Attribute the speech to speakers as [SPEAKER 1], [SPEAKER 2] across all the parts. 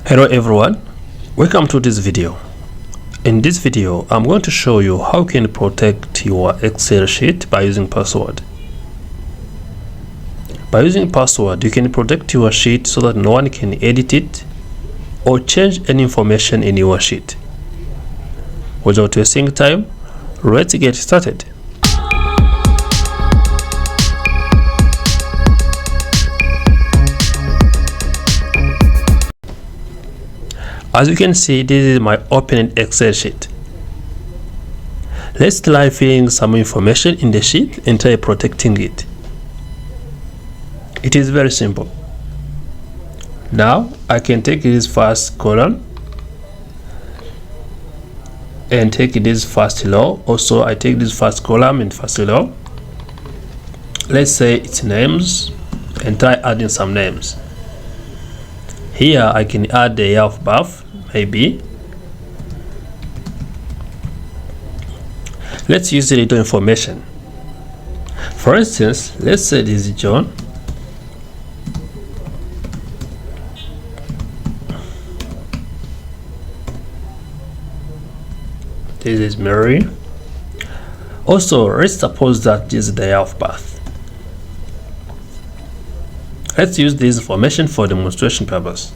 [SPEAKER 1] Hello everyone, welcome to this video. In this video, I'm going to show you how you can protect your Excel sheet by using password. By using password, you can protect your sheet so that no one can edit it or change any information in your sheet. Without wasting time, let's get started. As you can see, this is my open Excel sheet. Let's try filling some information in the sheet and try protecting it. It is very simple. Now I can take this first column and take this first row. Also, I take this first column and first row. Let's say it's names and try adding some names. Here I can add the year of birth, maybe. Let's use a little information. For instance, let's say this is John. This is Mary. Also, let's suppose that this is the year of birth. Let's use this information for demonstration purpose.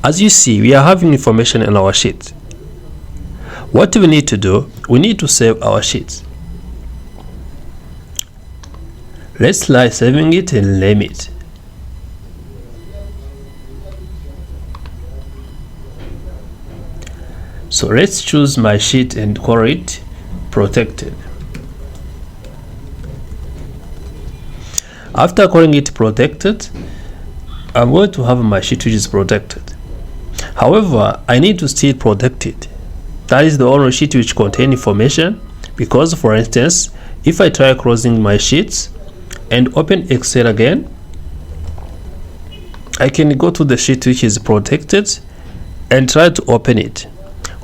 [SPEAKER 1] As you see, we are having information in our sheet. What we need to do, we need to save our sheet. Let's try saving it and name it. So let's choose my sheet and call it protected. After calling it protected, I'm going to have my sheet which is protected. However, I need to still protect it. That is the only sheet which contains information, because for instance, if I try closing my sheets and open Excel again, I can go to the sheet which is protected and try to open it.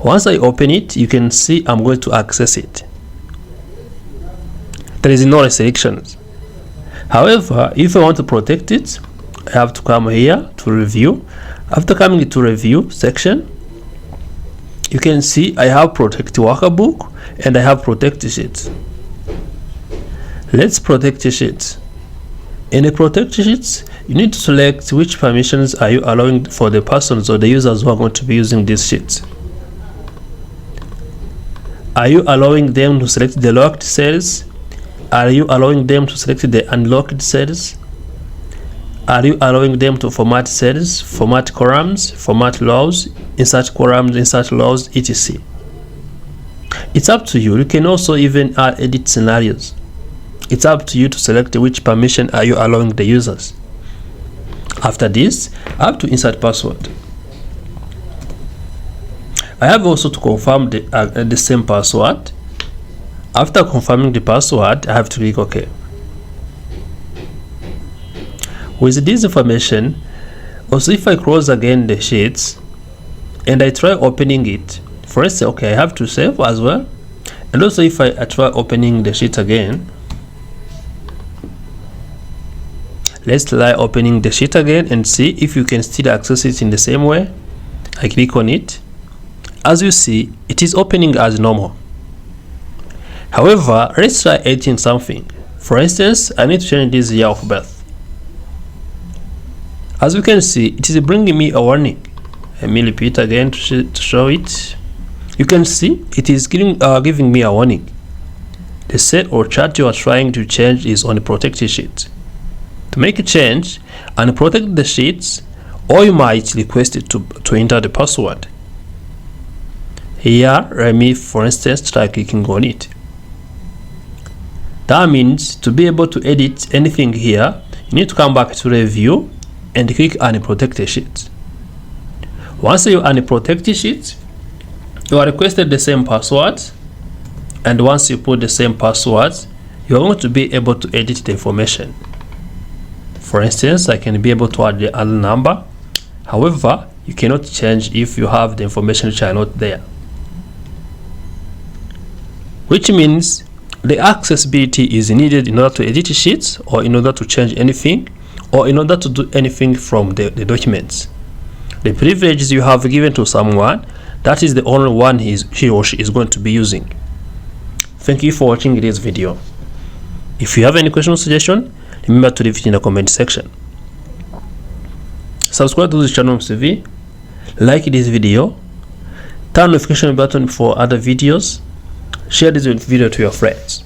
[SPEAKER 1] Once I open it, you can see I'm going to access it. There is no restrictions. However, if I want to protect it, I have to come here to review. After coming to review section, you can see I have protect workbook and I have protect sheets. Let's protect sheets. In the protect sheets, you need to select which permissions are you allowing for the persons or the users who are going to be using these sheets. Are you allowing them to select the locked cells? Are you allowing them to select the unlocked cells? Are you allowing them to format cells, format columns, format rows, insert columns, insert rows, etc.? It's up to you. You can also even add edit scenarios. It's up to you to select which permission are you allowing the users. After this, I have to insert password. I have also to confirm the same password. After confirming the password, I have to click OK. With this information, also if I close again the sheets and I try opening it, for instance, okay, I have to save as well. And also if I try opening the sheet again, let's try opening the sheet again and see if you can still access it in the same way. I click on it. As you see, it is opening as normal. However, let's try editing something. For instance, I need to change this year of birth. As you can see, it is bringing me a warning. Let me repeat again to show it. You can see it is giving me a warning. The set or chart you are trying to change is on a protected sheet. To make a change and protect the sheets, or you might request it to enter the password. Here, let me for instance try clicking on it. That means to be able to edit anything here, you need to come back to review and click unprotected sheet. Once you unprotected sheet, you are requested the same password, and once you put the same password, you are going to be able to edit the information. For instance, I can be able to add the other number. However, you cannot change if you have the information which are not there. Which means the accessibility is needed in order to edit sheets or in order to change anything or in order to do anything from the documents. The privileges you have given to someone, that is the only one he or she is going to be using. Thank you for watching this video. If you have any question or suggestion, remember to leave it in the comment section. Subscribe to this channel CV, like this video, turn on the notification button for other videos, share this video to your friends.